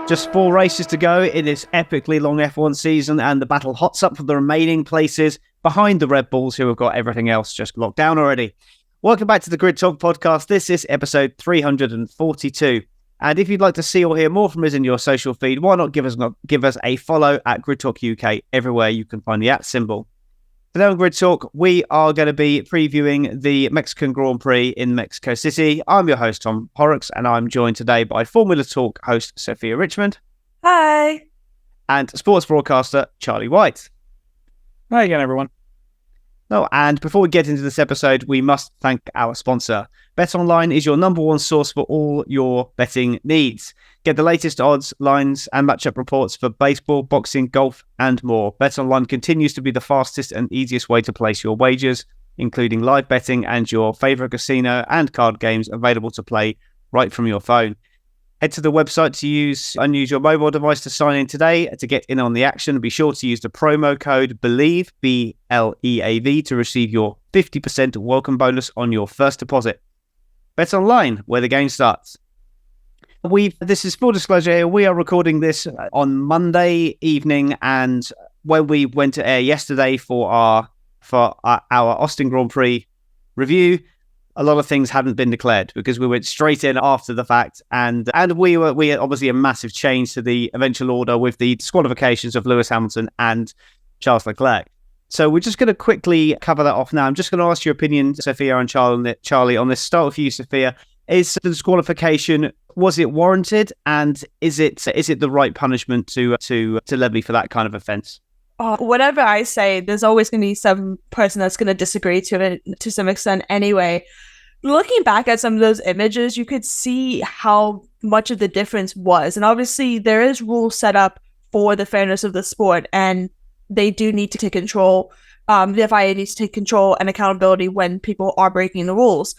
Just 4 races to go in this epically long F1 season, and the battle hots up for the remaining places behind the Red Bulls, who have got everything else just locked down already. Welcome back to the Grid Talk podcast. This is episode 342. And if you'd like to see or hear more from us in your social feed, why not give us a follow at Grid Talk UK everywhere you can find the @ symbol. Today on Grid Talk, we are going to be previewing the Mexican Grand Prix in Mexico City. I'm your host, Tom Horrox, and I'm joined today by Formula Talk host Sophia Richmond. Hi. And sports broadcaster Charlie White. Hi again, everyone. Oh, and before we get into this episode, we must thank our sponsor. BetOnline is your number one source for all your betting needs. Get the latest odds, lines, and matchup reports for baseball, boxing, golf, and more. BetOnline continues to be the fastest and easiest way to place your wagers, including live betting and your favorite casino and card games available to play right from your phone. Head to the website to use your mobile device to sign in today to get in on the action. Be sure to use the promo code BELIEVE, BLEAV, to receive your 50% welcome bonus on your first deposit. BetOnline, where the game starts. This is full disclosure here. We are recording this on Monday evening, and when we went to air yesterday for our Austin Grand Prix review, a lot of things hadn't been declared because we went straight in after the fact, and we had obviously a massive change to the eventual order with the disqualifications of Lewis Hamilton and Charles Leclerc. So we're just going to quickly cover that off now. I'm just going to ask your opinion, Sophia and Charlie, on this. Start with you, Sophia. Is the disqualification, was it warranted, and is it the right punishment to levy for that kind of offence? Whatever I say, there's always going to be some person that's going to disagree to it to some extent anyway. Looking back at some of those images, you could see how much of the difference was. And obviously, there is rules set up for the fairness of the sport, and they do need to take control. The FIA needs to take control and accountability when people are breaking the rules.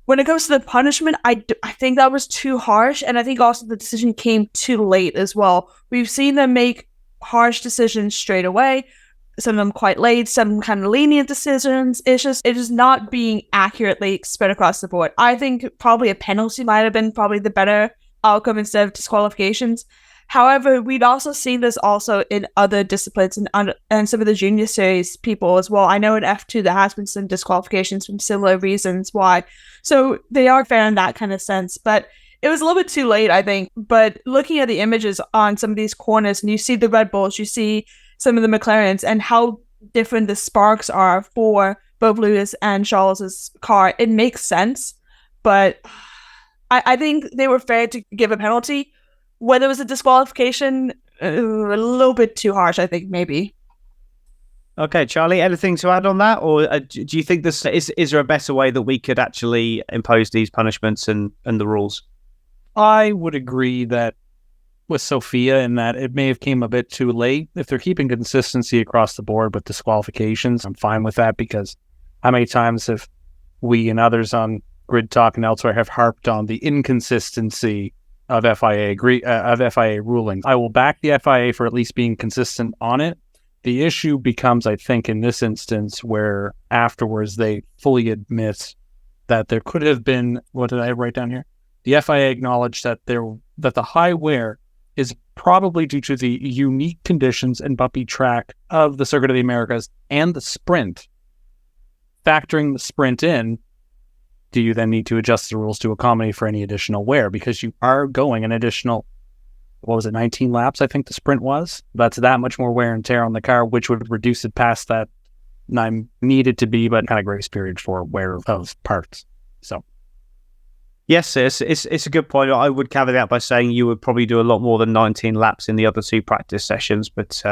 When it comes to the punishment, I think that was too harsh, and I think also the decision came too late as well. We've seen them make harsh decisions straight away, some of them quite late, some kind of lenient decisions. It is not being accurately spread across the board. I think probably a penalty might have been probably the better outcome instead of disqualifications. However, we'd also seen this also in other disciplines and some of the junior series people as well. I know in F2 there has been some disqualifications from similar reasons why. So they are fair in that kind of sense. But it was a little bit too late, I think. But looking at the images on some of these corners, and you see the Red Bulls, you see some of the McLarens, and how different the sparks are for both Lewis and Charles's car, it makes sense. But I think they were fair to give a penalty. Whether it was a disqualification, a little bit too harsh, I think, maybe. Okay, Charlie, anything to add on that? Or do you think this is there a better way that we could actually impose these punishments and the rules? I would agree that with Sophia in that it may have came a bit too late. If they're keeping consistency across the board with disqualifications, I'm fine with that, because how many times have we and others on Grid Talk and elsewhere have harped on the inconsistency of FIA rulings? I will back the FIA for at least being consistent on it. The issue becomes, I think, in this instance, where afterwards they fully admit that there could have been, what did I write down here? The FIA acknowledged that the high wear is probably due to the unique conditions and bumpy track of the Circuit of the Americas and the sprint. Factoring the sprint in, do you then need to adjust the rules to accommodate for any additional wear? Because you are going an additional, 19 laps, I think the sprint was? That's that much more wear and tear on the car, which would reduce it past that needed to be, but kind of grace period for wear of parts. So. Yes, it's a good point. I would caveat that by saying you would probably do a lot more than 19 laps in the other 2 practice sessions, but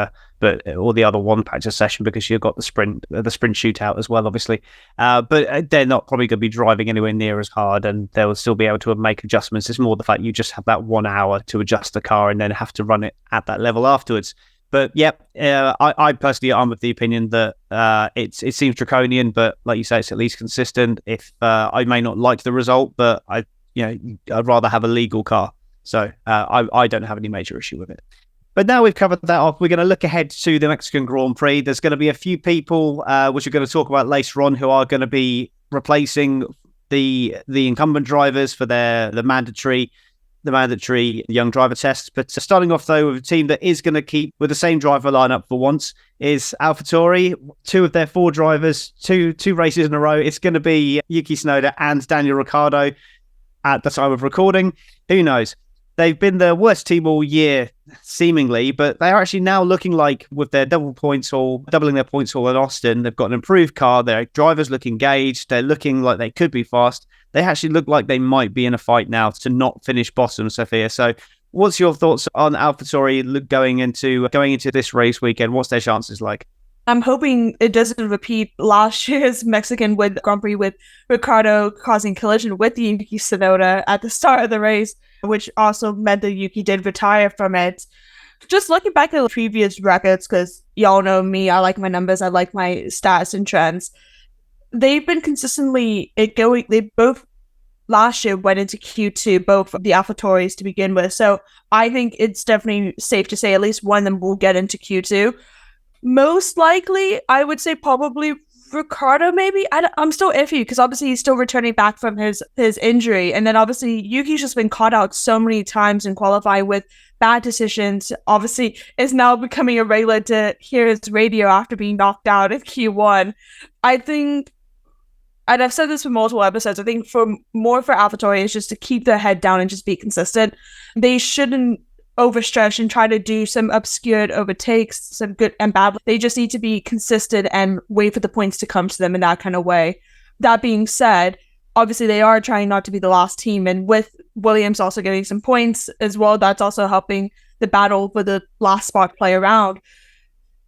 or the other 1 practice session, because you've got the sprint shootout as well, obviously. But they're not probably going to be driving anywhere near as hard, and they'll still be able to make adjustments. It's more the fact you just have that 1 hour to adjust the car and then have to run it at that level afterwards. But I personally am of the opinion that it seems draconian, but like you say, it's at least consistent. If I may not like the result, but I'd rather have a legal car. So I don't have any major issue with it. But now we've covered that off, we're going to look ahead to the Mexican Grand Prix. There's going to be a few people, which we're going to talk about later on, who are going to be replacing the incumbent drivers for the mandatory the mandatory young driver test. But starting off, though, with a team that is going to keep with the same driver lineup for once is AlphaTauri. 2 of their 4 drivers, two races in a row. It's going to be Yuki Tsunoda and Daniel Ricciardo at the time of recording. Who knows? They've been the worst team all year, seemingly, but they are actually now looking like, with their doubling their points haul at Austin, they've got an improved car. Their drivers look engaged. They're looking like they could be fast. They actually look like they might be in a fight now to not finish bottom, Sophia. So what's your thoughts on AlphaTauri going into this race weekend? What's their chances like? I'm hoping it doesn't repeat last year's Mexican Grand Prix with Ricciardo causing collision with Yuki Tsunoda at the start of the race, which also meant that Yuki did retire from it. Just looking back at the previous records, because y'all know me, I like my numbers, I like my stats and trends. They've been consistently going. They both last year went into Q2, both of the AlphaTauris to begin with. So I think it's definitely safe to say at least one of them will get into Q2. Most likely, I would say probably Ricciardo, maybe. I'm still iffy because obviously he's still returning back from his injury. And then obviously Yuki's just been caught out so many times in qualifying with bad decisions. Obviously, it's now becoming a regular to hear his radio after being knocked out in Q1. I think, and I've said this for multiple episodes, I think for AlphaTauri is just to keep their head down and just be consistent. They shouldn't overstretch and try to do some obscured overtakes, some good and bad. They just need to be consistent and wait for the points to come to them in that kind of way. That being said, obviously they are trying not to be the last team, and with Williams also getting some points as well, that's also helping the battle for the last spot play around.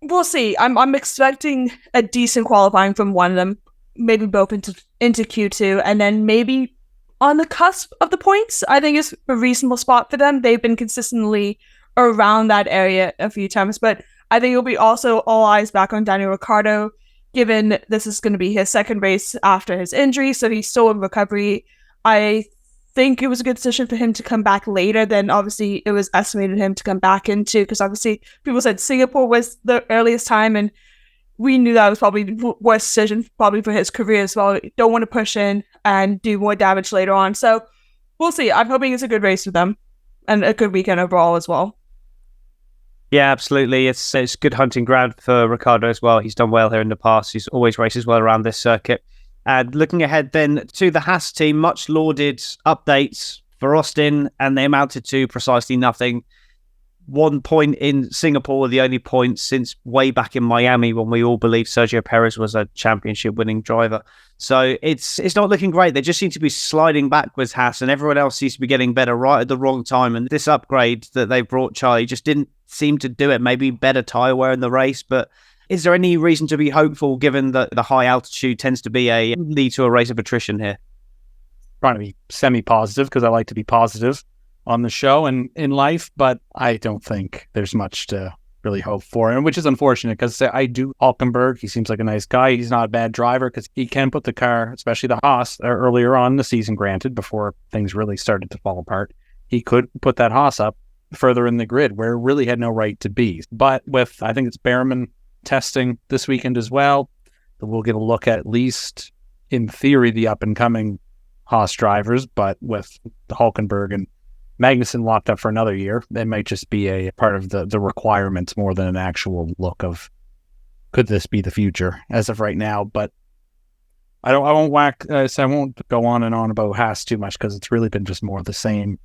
We'll see. I'm expecting a decent qualifying from one of them, maybe both into Q2, and then maybe on the cusp of the points. I think it's a reasonable spot for them. They've been consistently around that area a few times, but I think it'll be also all eyes back on Daniel Ricciardo, given this is going to be his second race after his injury, so he's still in recovery. I think it was a good decision for him to come back later than obviously it was estimated him to come back into, because obviously people said Singapore was the earliest time, and we knew that was probably the worst decision probably for his career as well. Don't want to push in and do more damage later on. So we'll see. I'm hoping it's a good race for them and a good weekend overall as well. Yeah, absolutely. It's good hunting ground for Ricciardo as well. He's done well here in the past. He's always races well around this circuit. And looking ahead then to the Haas team, much lauded updates for Austin, and they amounted to precisely nothing. 1 point in Singapore, the only point since way back in Miami when we all believed Sergio Perez was a championship-winning driver. So it's not looking great. They just seem to be sliding backwards, Haas, and everyone else seems to be getting better right at the wrong time. And this upgrade that they brought Charlie just didn't seem to do it. Maybe better tyre wear in the race, but is there any reason to be hopeful given that the high altitude tends to be a lead to a race of attrition here? Trying to be semi-positive because I like to be positive on the show and in life, but I don't think there's much to really hope for, and which is unfortunate because I do Hulkenberg. He seems like a nice guy. He's not a bad driver because he can put the car, especially the Haas, earlier on in the season, granted, before things really started to fall apart. He could put that Haas up further in the grid where it really had no right to be. But with, I think it's Behrman testing this weekend as well, we'll get a look at least, in theory, the up-and-coming Haas drivers, but with the Hulkenberg and Magnussen locked up for another year, that might just be a part of the requirements more than an actual look of could this be the future as of right now. But I won't go on and on about Haas too much because it's really been just more of the same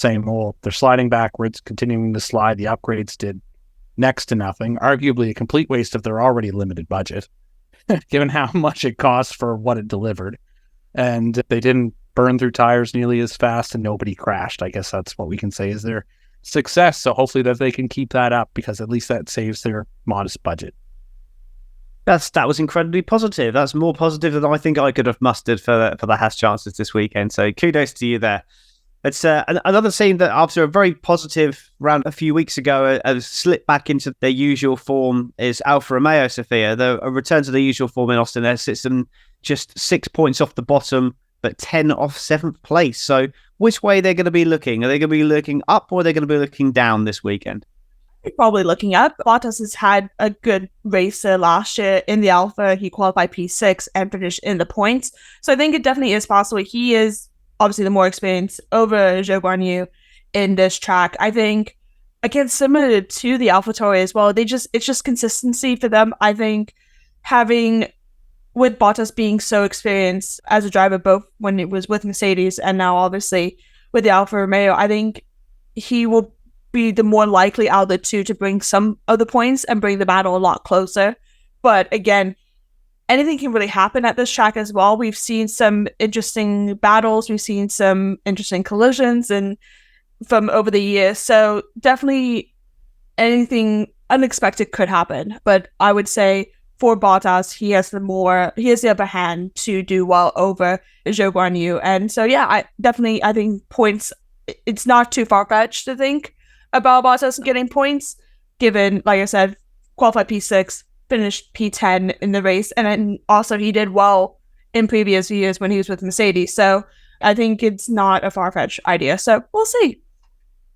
old. They're sliding backwards, continuing to slide. The upgrades did next to nothing, arguably a complete waste of their already limited budget, given how much it cost for what it delivered. And they didn't burn through tires nearly as fast, and nobody crashed. I guess that's what we can say is their success. So hopefully that they can keep that up, because at least that saves their modest budget. That was incredibly positive. That's more positive than I think I could have mustered for the Haas chances this weekend. So kudos to you there. It's another team that after a very positive round a few weeks ago has slipped back into their usual form is Alfa Romeo, Sophia. A return to their usual form in Austin. There sits them just 6 points off the bottom, but 10 off 7th place. So which way they're going to be looking? Are they going to be looking up, or are they going to be looking down this weekend? Probably looking up. Bottas has had a good race last year in the Alpha. He qualified P6 and finished in the points. So I think it definitely is possible. He is obviously the more experienced over Zhou Guanyu in this track. I think, again, similar to the AlphaTauri as well, it's just consistency for them. I think with Bottas being so experienced as a driver, both when it was with Mercedes and now obviously with the Alfa Romeo, I think he will be the more likely out of the two to bring some of the points and bring the battle a lot closer. But again, anything can really happen at this track as well. We've seen some interesting battles. We've seen some interesting collisions and from over the years. So definitely anything unexpected could happen. But I would say for Bottas, he has the upper hand to do well over Zhou Guanyu. And so, yeah, I think points, it's not too far-fetched to think about Bottas getting points, given, like I said, qualified P6, finished P10 in the race, and then also he did well in previous years when he was with Mercedes. So I think it's not a far-fetched idea. So we'll see.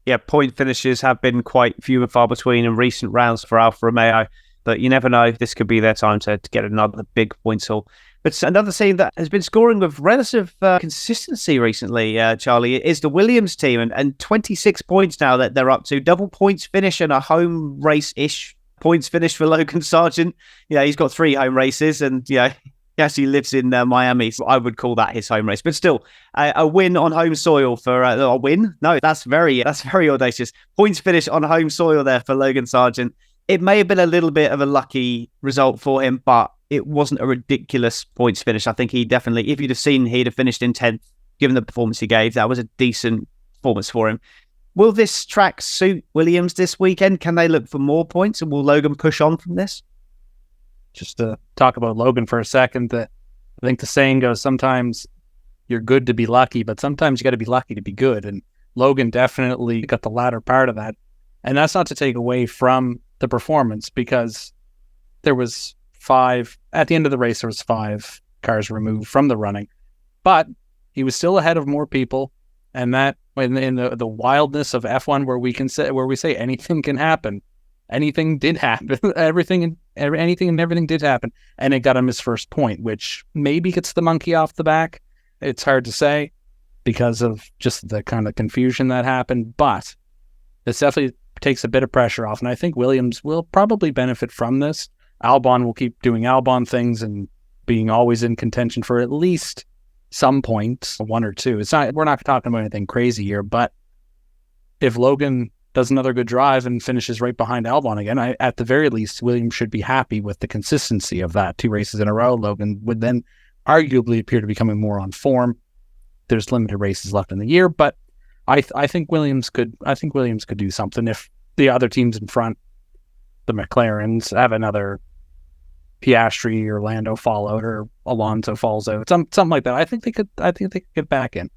Yeah, point finishes have been quite few and far between in recent rounds for Alfa Romeo, but you never know. This could be their time to get another big points haul. But another team that has been scoring with relative consistency recently, Charlie, is the Williams team, and 26 points now that they're up to. Double points finish and a home race-ish points finish for Logan Sargent. He's got 3 home races, and he actually lives in Miami, so I would call that his home race. But still, a win on home soil for a win? No, that's very audacious. Points finish on home soil there for Logan Sargent. It may have been a little bit of a lucky result for him, but it wasn't a ridiculous points finish. I think he definitely, if you'd have seen, he'd have finished in 10th, given the performance he gave. That was a decent performance for him. Will this track suit Williams this weekend? Can they look for more points, and will Logan push on from this? Just to talk about Logan for a second, I think the saying goes, sometimes you're good to be lucky, but sometimes you got to be lucky to be good. And Logan definitely got the latter part of that. And that's not to take away from the performance, because there was 5, at the end of the race, there was 5 cars removed from the running, but he was still ahead of more people. And that, in the wildness of F1, where we say anything can happen, anything did happen. Anything and everything did happen, and it got him his first point, which maybe gets the monkey off the back. It's hard to say because of just the kind of confusion that happened, but this definitely takes a bit of pressure off, and I think Williams will probably benefit from this. Albon will keep doing Albon things and being always in contention for at least some points, 1 or 2. We're not talking about anything crazy here, but if Logan does another good drive and finishes right behind Albon again, at the very least, Williams should be happy with the consistency of that. 2 races in a row. Logan would then arguably appear to be coming more on form. There's limited races left in the year, but I think Williams could do something if the other teams in front, the McLarens, have another Piastri or Lando fall out, or Alonso falls out, something like that. I think they could get back in.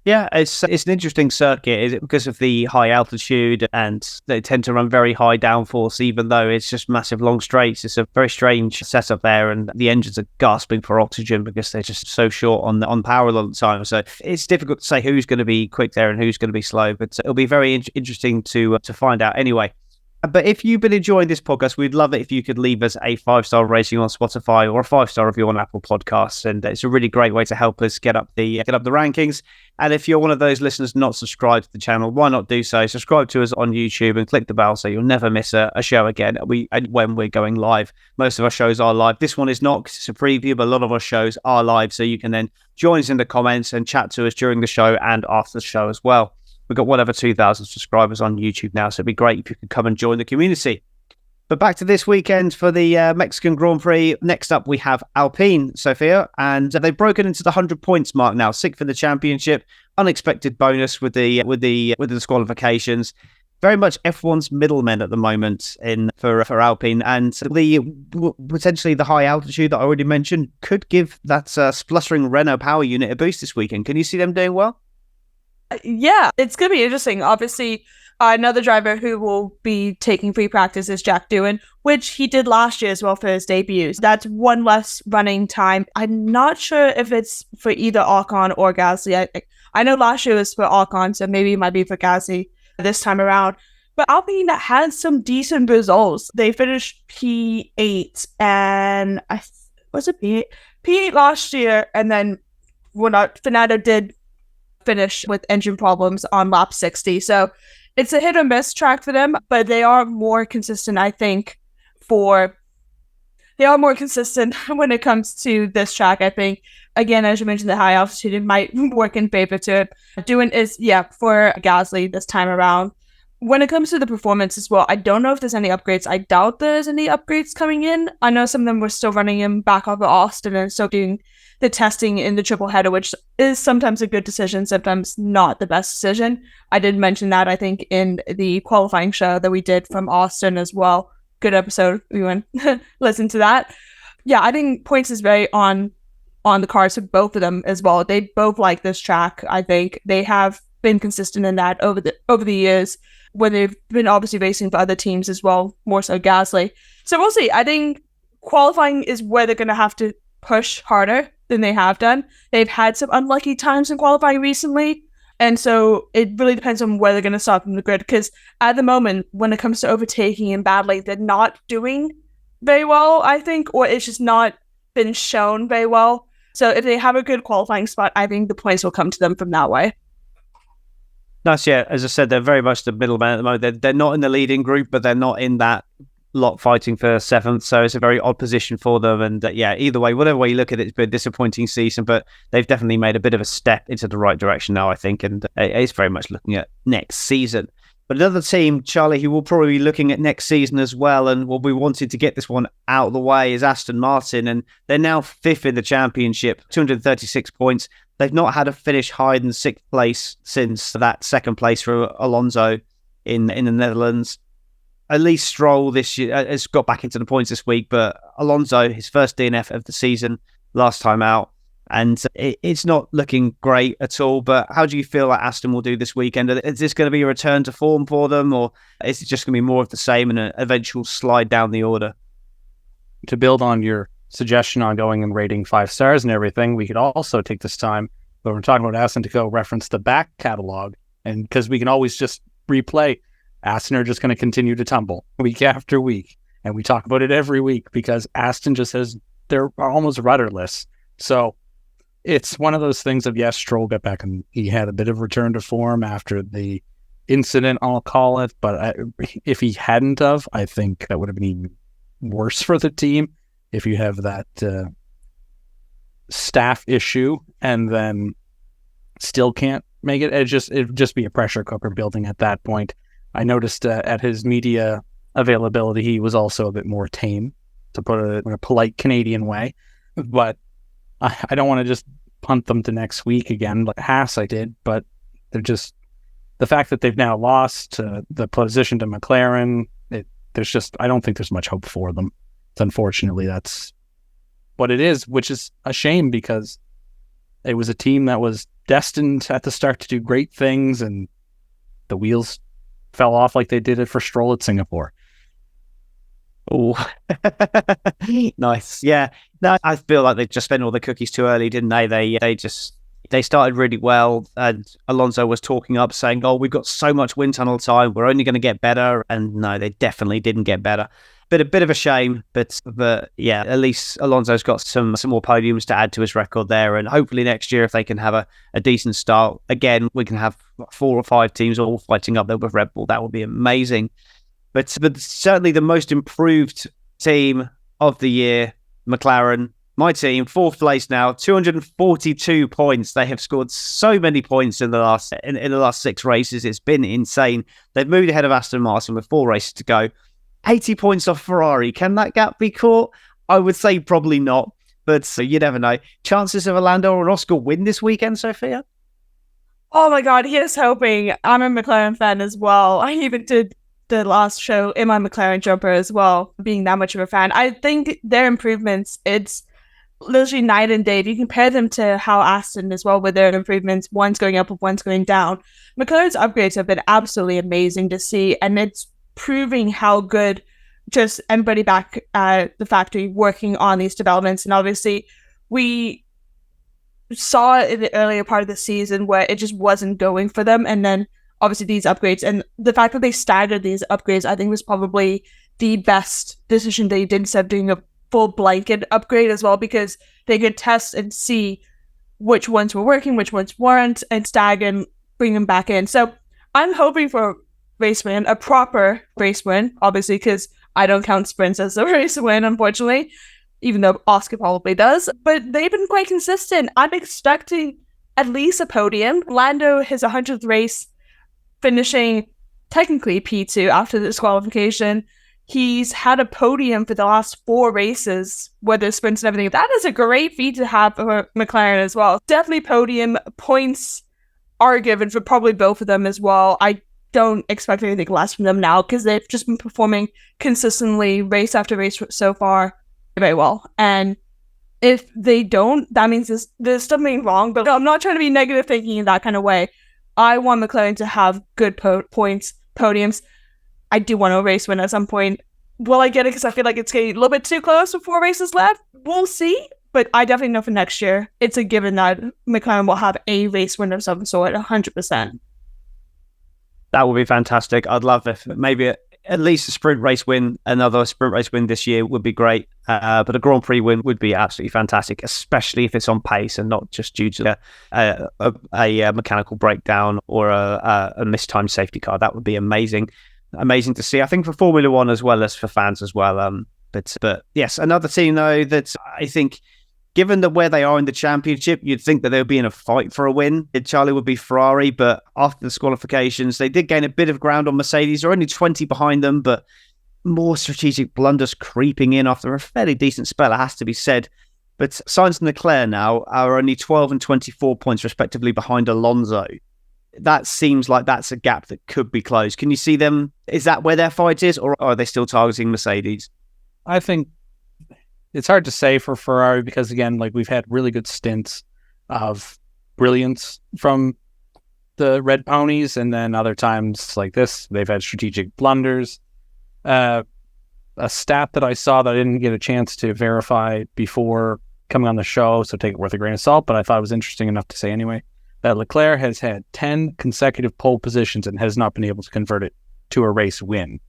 Yeah, it's an interesting circuit. Is it because of the high altitude, and they tend to run very high downforce, even though it's just massive long straights? It's a very strange setup there, and the engines are gasping for oxygen because they're just so short on power a lot of the time. So it's difficult to say who's going to be quick there and who's going to be slow, but it'll be very interesting to find out anyway. But if you've been enjoying this podcast, we'd love it if you could leave us a 5-star rating on Spotify or a 5-star review on Apple Podcasts, and it's a really great way to help us get up the rankings. And if you're one of those listeners not subscribed to the channel, why not do so? Subscribe to us on YouTube and click the bell so you'll never miss a show again. When we're going live, most of our shows are live. This one is not, because it's a preview, but a lot of our shows are live, so you can then join us in the comments and chat to us during the show and after the show as well. We've got well over 2,000 subscribers on YouTube now, so it'd be great if you could come and join the community. But back to this weekend for the Mexican Grand Prix. Next up, we have Alpine, Sophia, and they've broken into the 100 points mark now, 6th in the championship. Unexpected bonus with the disqualifications. Very much F1's middlemen at the moment for Alpine, and potentially the high altitude that I already mentioned could give that spluttering Renault power unit a boost this weekend. Can you see them doing well? Yeah, it's going to be interesting. Obviously, another driver who will be taking free practice is Jack Doohan, which he did last year as well for his debuts. That's 1 less running time. I'm not sure if it's for either Ocon or Gasly. I know last year was for Ocon, so maybe it might be for Gasly this time around. But Alpine had some decent results. They finished P8, and was it P8? P8 last year, and then Fernando did finish with engine problems on lap 60. So it's a hit or miss track for them, but they are more consistent, I think, they are more consistent when it comes to this track, I think. Again, as you mentioned, the high altitude, it might work in favor to it. Doing is, for Gasly this time around. When it comes to the performance as well, I don't know if there's any upgrades. I doubt there's any upgrades coming in. I know some of them were still running him back off of Austin and still doing the testing in the triple header, which is sometimes a good decision, sometimes not the best decision. I did mention that, I think, in the qualifying show that we did from Austin as well. Good episode. We went listen to that. Yeah, I think points is very on the cards for both of them as well. They both like this track. I think they have been consistent in that over the years when they've been obviously racing for other teams as well, more so Gasly. So we'll see. I think qualifying is where they're going to have to push harder than they have done. They've had some unlucky times in qualifying recently. And so it really depends on where they're going to start from the grid, because at the moment, when it comes to overtaking and badly, they're not doing very well, I think, or it's just not been shown very well. So if they have a good qualifying spot, I think the points will come to them from that way. Nice, yeah. As I said, they're very much the middleman at the moment. They're not in the leading group, but they're not in that lot fighting for 7th, so it's a very odd position for them. And either way, whatever way you look at it, it's been a disappointing season, but they've definitely made a bit of a step into the right direction now, I think, and it's very much looking at next season. But another team, Charlie, who will probably be looking at next season as well, and what we wanted to get this one out of the way, is Aston Martin, and they're now 5th in the championship, 236 points. They've not had a finish higher than 6th place since that 2nd place for Alonso in the Netherlands. At least Stroll this year has got back into the points this week, but Alonso, his first DNF of the season, last time out, and it's not looking great at all. But how do you feel like Aston will do this weekend? Is this going to be a return to form for them, or is it just going to be more of the same and an eventual slide down the order? To build on your suggestion on going and rating 5 stars and everything, we could also take this time, when we're talking about Aston, to go reference the back catalog, and because we can always just replay. Aston are just going to continue to tumble week after week. And we talk about it every week because Aston just they're almost rudderless. So it's one of those things of, yes, Stroll got back and he had a bit of return to form after the incident, I'll call it. But if he hadn't of, I think that would have been even worse for the team. If you have that staff issue and then still can't make it, it'd just be a pressure cooker building at that point. I noticed at his media availability, he was also a bit more tame, to put it in a polite Canadian way. But I don't want to just punt them to next week again, like Haas I did. But they're just, the fact that they've now lost the position to McLaren, I don't think there's much hope for them. Unfortunately, that's what it is, which is a shame because it was a team that was destined at the start to do great things, and the wheels fell off like they did it for Stroll at Singapore. Oh, nice. Yeah, no, I feel like they just spent all the cookies too early, didn't they? They started really well, and Alonso was talking up, saying, "Oh, we've got so much wind tunnel time. We're only going to get better." And no, they definitely didn't get better. A bit of a shame, but yeah, at least Alonso's got some more podiums to add to his record there, and hopefully next year, if they can have a decent start again, we can have 4 or 5 teams all fighting up there with Red Bull. That would be amazing. But certainly the most improved team of the year, McLaren, my team, 4th place now, 242 points. They have scored so many points in the last 6 races. It's been insane. They've moved ahead of Aston Martin with 4 races to go. 80 points off Ferrari. Can that gap be caught? I would say probably not, but you never know. Chances of a Lando or an Oscar win this weekend, Sophia? Oh my God, here's hoping. I'm a McLaren fan as well. I even did the last show in my McLaren jumper as well, being that much of a fan. I think their improvements, it's literally night and day. If you compare them to how Aston as well, with their improvements, one's going up, one's going down. McLaren's upgrades have been absolutely amazing to see, and it's proving how good just everybody back at the factory working on these developments. And obviously we saw it in the earlier part of the season where it just wasn't going for them, and then obviously these upgrades and the fact that they staggered these upgrades, I think, was probably the best decision they did, instead of doing a full blanket upgrade as well, because they could test and see which ones were working, which ones weren't, and stag and bring them back in. So I'm hoping for race win, a proper race win, obviously, because I don't count sprints as a race win, unfortunately, even though Oscar probably does. But they've been quite consistent. I'm expecting at least a podium. Lando, his 100th race, finishing technically P2 after the disqualification. He's had a podium for the last 4 races, whether sprints and everything. That is a great feat to have for McLaren as well. Definitely podium. Points are given for probably both of them as well. I don't expect anything less from them now because they've just been performing consistently race after race so far very well. And if they don't, that means there's something wrong. But I'm not trying to be negative thinking in that kind of way. I want McLaren to have good points, podiums. I do want a race win at some point. Will I get it? Because I feel like it's getting a little bit too close with 4 races left. We'll see. But I definitely know for next year, it's a given that McLaren will have a race win of some sort, 100%. That would be fantastic. I'd love if maybe at least a sprint race win, another sprint race win this year would be great. But a Grand Prix win would be absolutely fantastic, especially if it's on pace and not just due to a mechanical breakdown or a mistimed safety car. That would be amazing to see. I think for Formula One as well as for fans as well. But yes, another team though that I think, given that where they are in the championship, you'd think that they would be in a fight for a win. Charlie would be Ferrari, but after the disqualifications, they did gain a bit of ground on Mercedes. They're only 20 behind them, but more strategic blunders creeping in after a fairly decent spell, it has to be said. But Sainz and Leclerc now are only 12 and 24 points respectively behind Alonso. That seems like that's a gap that could be closed. Can you see them? Is that where their fight is, or are they still targeting Mercedes? I think it's hard to say for Ferrari because, again, like we've had really good stints of brilliance from the Red Ponies, and then other times like this, they've had strategic blunders. A stat that I saw that I didn't get a chance to verify before coming on the show, so take it with a grain of salt, but I thought it was interesting enough to say anyway, that Leclerc has had 10 consecutive pole positions and has not been able to convert it to a race win.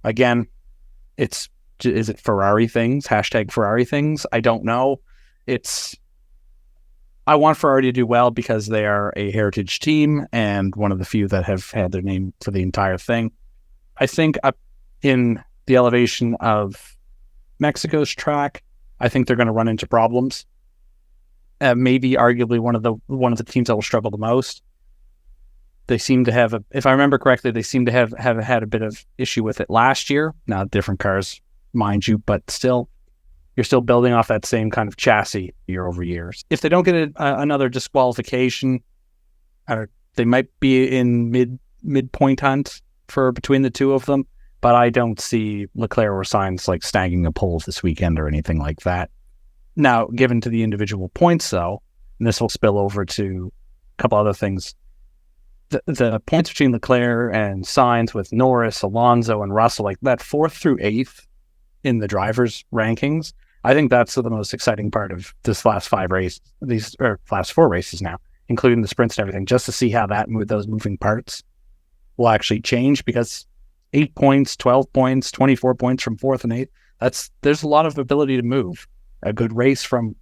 Again, is it Ferrari things? # Ferrari things? I don't know. I want Ferrari to do well because they are a heritage team and one of the few that have had their name for the entire thing. I think up in the elevation of Mexico's track, I think they're going to run into problems. Maybe arguably one of the teams that will struggle the most. They seem to have, if I remember correctly, they seem to have had a bit of issue with it last year. Now, different cars, mind you, but still, you're still building off that same kind of chassis year over year. If they don't get another disqualification, they might be in mid-point hunt for between the two of them, but I don't see Leclerc or Sainz like snagging a pole this weekend or anything like that. Now, given to the individual points, though, and this will spill over to a couple other things, the points between Leclerc and Sainz with Norris, Alonso, and Russell, like that 4th through 8th in the drivers' rankings, I think that's the most exciting part of this last 5 races, last 4 races now, including the sprints and everything, just to see how those moving parts will actually change, because 8 points, 12 points, 24 points from 4th and 8th, there's a lot of ability to move. A good race from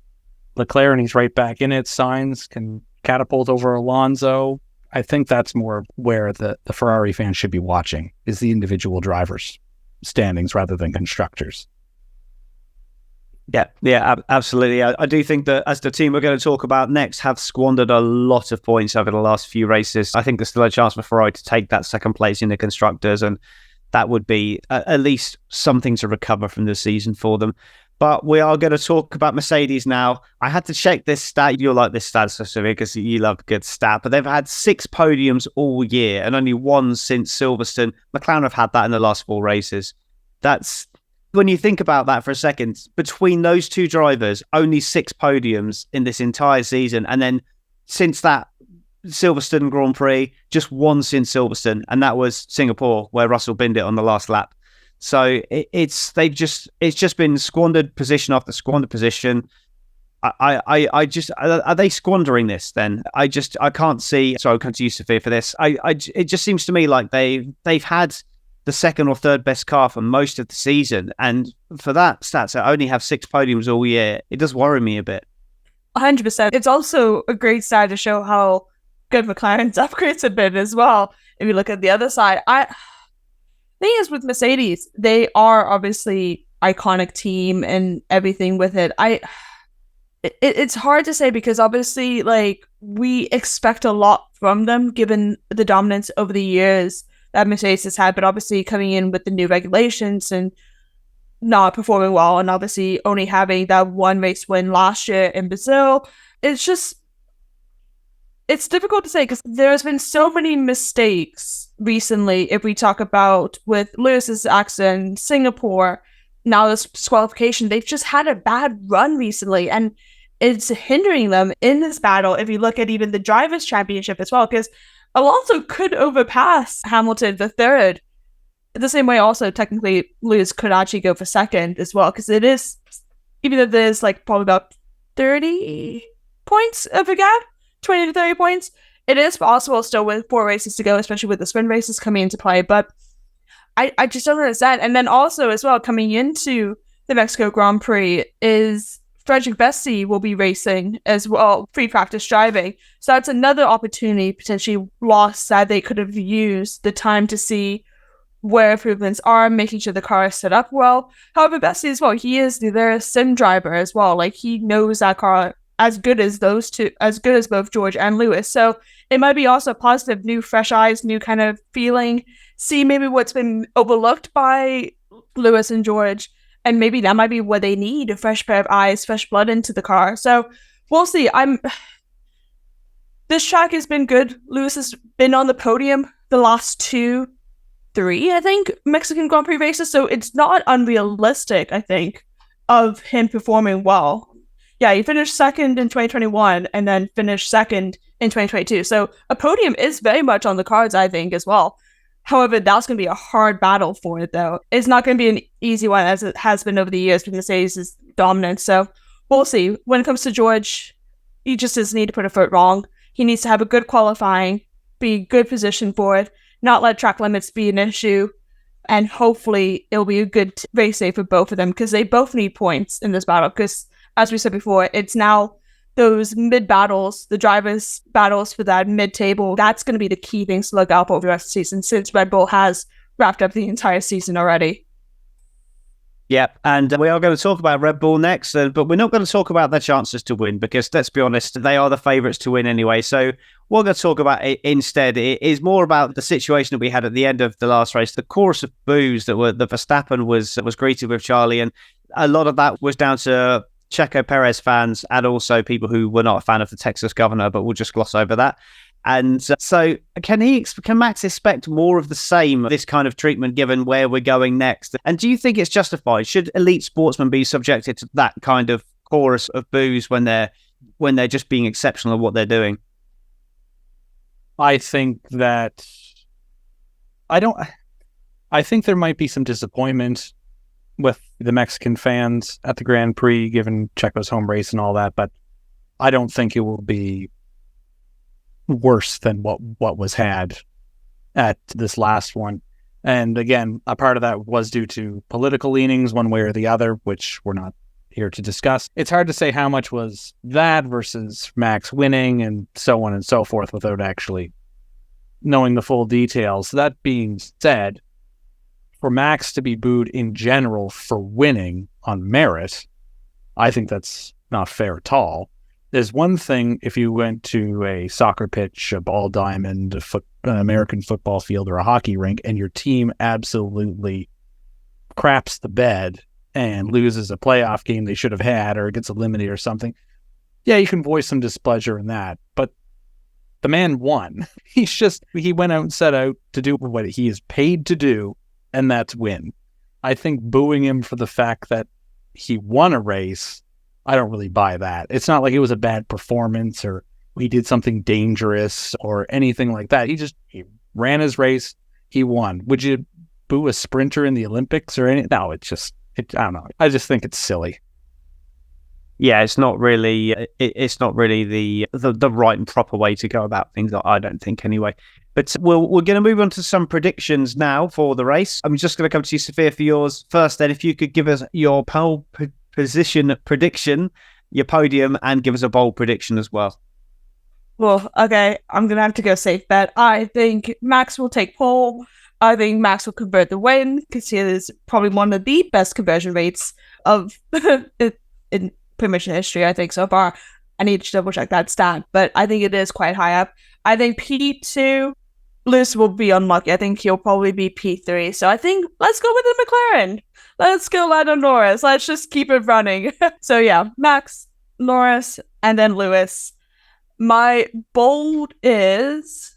Leclerc and he's right back in it. Sainz can catapult over Alonso. I think that's more where the Ferrari fans should be watching, is the individual drivers' standings rather than constructors. Yeah, absolutely. I do think that as the team we're going to talk about next have squandered a lot of points over the last few races, I think there's still a chance for Ferrari to take that second place in the constructors, and that would be at least something to recover from the season for them. But we are going to talk about Mercedes now. I had to check this stat. You'll like this stat, Sophia, because you love a good stat. But they've had 6 podiums all year and only 1 since Silverstone. McLaren have had that in the last 4 races. That's, when you think about that for a second, between those 2 drivers, only 6 podiums in this entire season. And then since that Silverstone Grand Prix, just 1 since Silverstone. And that was Singapore, where Russell binned it on the last lap. So it's just been squandered position after squandered position. Are they squandering this then? I can't see. So I'll come to you, Sophia, for this. It just seems to me like they've had the second or third best car for most of the season, and for that stats, I only have 6 podiums all year. It does worry me a bit. 100%. It's also a great side to show how good McLaren's upgrades have been as well. If you look at the other side, thing is with Mercedes, they are obviously iconic team and everything with it. It's hard to say because obviously, like, we expect a lot from them given the dominance over the years that Mercedes has had, but obviously coming in with the new regulations and not performing well, and obviously only having that one race win last year in Brazil, it's difficult to say because there's been so many mistakes recently. If we talk about with Lewis's accident, Singapore, now this disqualification, they've just had a bad run recently, and it's hindering them in this battle. If you look at even the Drivers' Championship as well, because Alonso could overpass Hamilton the third. The same way, also technically, Lewis could actually go for second as well, because it is, even though there's like probably about 30 points of a gap, 20 to 30 points, it is possible still with 4 races to go, especially with the sprint races coming into play. But I just don't understand. And then also as well, coming into the Mexico Grand Prix is Frederick Bessy will be racing as well, free practice driving. So that's another opportunity potentially lost that they could have used the time to see where improvements are, making sure the car is set up well. However, Bessy as well, he is their sim driver as well. Like, he knows that car as good as those two, as good as both George and Lewis. So it might be also positive, new fresh eyes, new kind of feeling, see maybe what's been overlooked by Lewis and George, and maybe that might be what they need, a fresh pair of eyes, fresh blood into the car. So we'll see. This track has been good. Lewis has been on the podium the last 3, I think, Mexican Grand Prix races, so it's not unrealistic, I think, of him performing well. Yeah, he finished second in 2021 and then finished second in 2022. So a podium is very much on the cards, I think, as well. However, that's going to be a hard battle for it, though. It's not going to be an easy one, as it has been over the years with Mercedes' dominance. So we'll see. When it comes to George, he just doesn't need to put a foot wrong. He needs to have a good qualifying, be good position for it, not let track limits be an issue, and hopefully it'll be a good race day for both of them, because they both need points in this battle, because as we said before, it's now those mid-battles, the drivers' battles for that mid-table, that's going to be the key things to look out for the rest of the season, since Red Bull has wrapped up the entire season already. Yep, and we are going to talk about Red Bull next, but we're not going to talk about their chances to win, because let's be honest, they are the favourites to win anyway. So what we're going to talk about instead is more about the situation that we had at the end of the last race, the chorus of boos that Verstappen was greeted with, Charlie, and a lot of that was down to Checo Perez fans and also people who were not a fan of the Texas governor, but we'll just gloss over that. And so can Max expect more of the same, this kind of treatment, given where we're going next? And do you think it's justified? Should elite sportsmen be subjected to that kind of chorus of boos when they're just being exceptional at what they're doing? I think there might be some disappointment with the Mexican fans at the Grand Prix, given Checo's home race and all that, but I don't think it will be worse than what was had at this last one. And again, a part of that was due to political leanings one way or the other, which we're not here to discuss. It's hard to say how much was that versus Max winning and so on and so forth without actually knowing the full details. That being said, for Max to be booed in general for winning on merit, I think that's not fair at all. There's one thing if you went to a soccer pitch, a ball diamond, an American football field, or a hockey rink, and your team absolutely craps the bed and loses a playoff game they should have had, or gets eliminated or something. Yeah, you can voice some displeasure in that, but the man won. He went out and set out to do what he is paid to do, and that's win. I think booing him for the fact that he won a race, I don't really buy that. It's not like it was a bad performance or he did something dangerous or anything like that. He ran his race, he won. Would you boo a sprinter in the Olympics or anything? No, I don't know. I just think it's silly. Yeah, it's not really the right and proper way to go about things, I don't think, anyway. But we're going to move on to some predictions now for the race. I'm just going to come to you, Sophia, for yours first. Then, if you could give us your pole position prediction your podium, and give us a bold prediction as well. Well, okay, I'm going to have to go safe bet. I think Max will take pole. I think Max will convert the win because he is probably one of the best conversion rates of in permission history, I think, so far. I need to double check that stat, but I think it is quite high up. I think P2, Lewis will be unlucky. I think he'll probably be P3. So I think let's go with the McLaren. Let's go Lando Norris. Let's just keep it running. So yeah, Max, Norris, and then Lewis. My bold is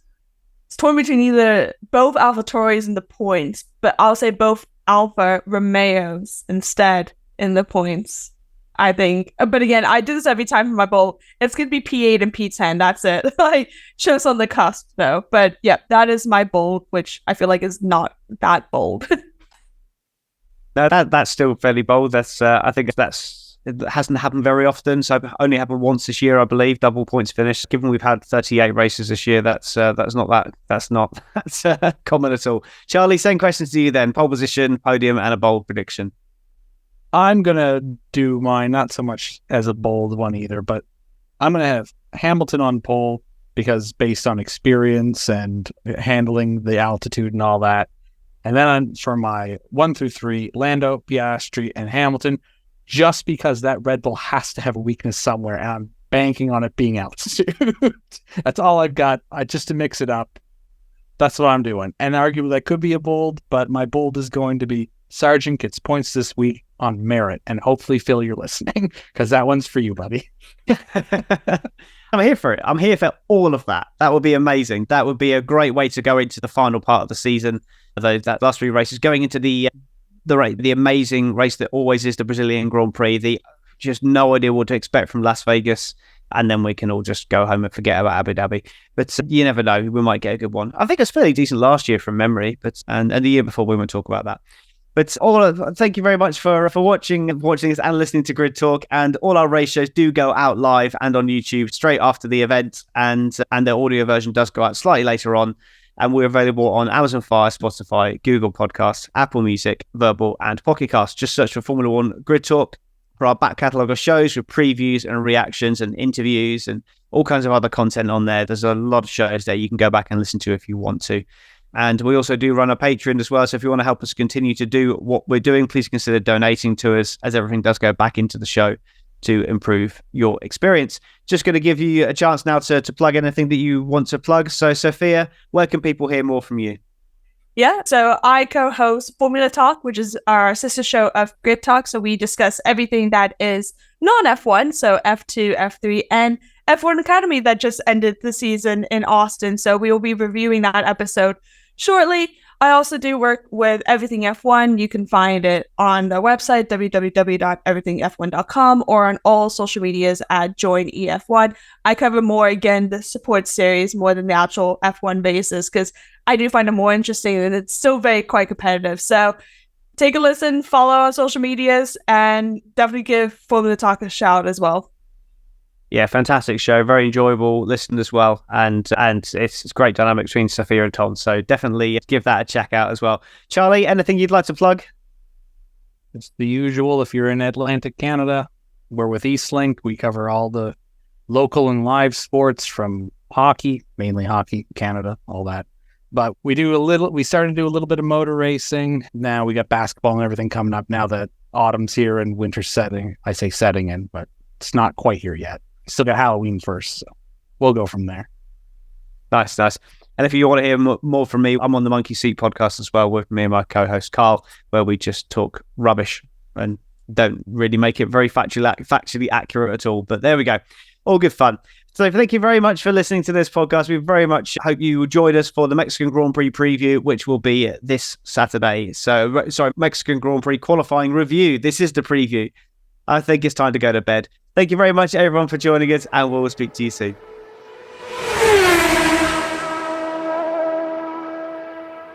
it's torn between either both AlphaTauris in the points, but I'll say both Alfa Romeos instead in the points. I think, but again, I do this every time for my bold. It's gonna be P8 and P10. That's it. Like just on the cusp though. But yeah, that is my bold, which I feel like is not that bold. No, that's still fairly bold. That's I think it hasn't happened very often. So only happened once this year, I believe. Double points finish. Given we've had 38 races this year, that's not common at all. Charlie, same questions to you then. Pole position, podium, and a bold prediction. I'm going to do mine, not so much as a bold one either, but I'm going to have Hamilton on pole because based on experience and handling the altitude and all that. And then for my 1 through 3, Lando, Piastri, and Hamilton, just because that Red Bull has to have a weakness somewhere, and I'm banking on it being altitude. That's all I've got. Just to mix it up. That's what I'm doing. And arguably that could be a bold, but my bold is going to be Sargent gets points this week on merit, and hopefully, Phil, you're listening, because that one's for you, buddy. I'm here for it. I'm here for all of that. That would be amazing. That would be a great way to go into the final part of the season. That last 3 races, going into the amazing race that always is the Brazilian Grand Prix. Just no idea what to expect from Las Vegas, and then we can all just go home and forget about Abu Dhabi. But you never know. We might get a good one. I think it was fairly decent last year from memory, and the year before we won't talk about that. But thank you very much for watching this and listening to Grid Talk. And all our race shows do go out live and on YouTube straight after the event, and the audio version does go out slightly later on. And we're available on Amazon Fire, Spotify, Google Podcasts, Apple Music, Verbal, and Pocket Cast. Just search for Formula One Grid Talk for our back catalogue of shows with previews and reactions and interviews and all kinds of other content on there. There's a lot of shows there you can go back and listen to if you want to. And we also do run a Patreon as well. So if you want to help us continue to do what we're doing, please consider donating to us, as everything does go back into the show to improve your experience. Just going to give you a chance now to plug anything that you want to plug. So Sophia, where can people hear more from you? Yeah, so I co-host Formula Talk, which is our sister show of Grid Talk. So we discuss everything that is non-F1, so F2, F3, and F1 Academy that just ended the season in Austin. So we will be reviewing that episode shortly. I also do work with Everything F1. You can find it on the website, www.everythingf1.com, or on all social medias at JoinEF1. I cover more, again, the support series more than the actual F1 basis, because I do find it more interesting, and it's still quite competitive. So take a listen, follow our social medias, and definitely give Formula Talk a shout as well. Yeah, fantastic show. Very enjoyable listen as well. And it's great dynamic between Sophia and Tom. So definitely give that a check out as well. Charlie, anything you'd like to plug? It's the usual. If you're in Atlantic Canada, we're with Eastlink. We cover all the local and live sports from hockey, mainly hockey, Canada, all that. But we started to do a little bit of motor racing. Now we got basketball and everything coming up now that autumn's here and winter's setting. I say setting in, but it's not quite here yet. Still got Halloween first, so we'll go from there. Nice. And if you want to hear more from me, I'm on the Monkey Seat podcast as well with me and my co-host Carl, where we just talk rubbish and don't really make it very factually accurate at all. But there we go. All good fun. So thank you very much for listening to this podcast. We very much hope you joined us for the Mexican Grand Prix preview, which will be this Saturday. So, sorry, Mexican Grand Prix qualifying review. This is the preview. I think it's time to go to bed. Thank you very much, everyone, for joining us, and we'll speak to you soon.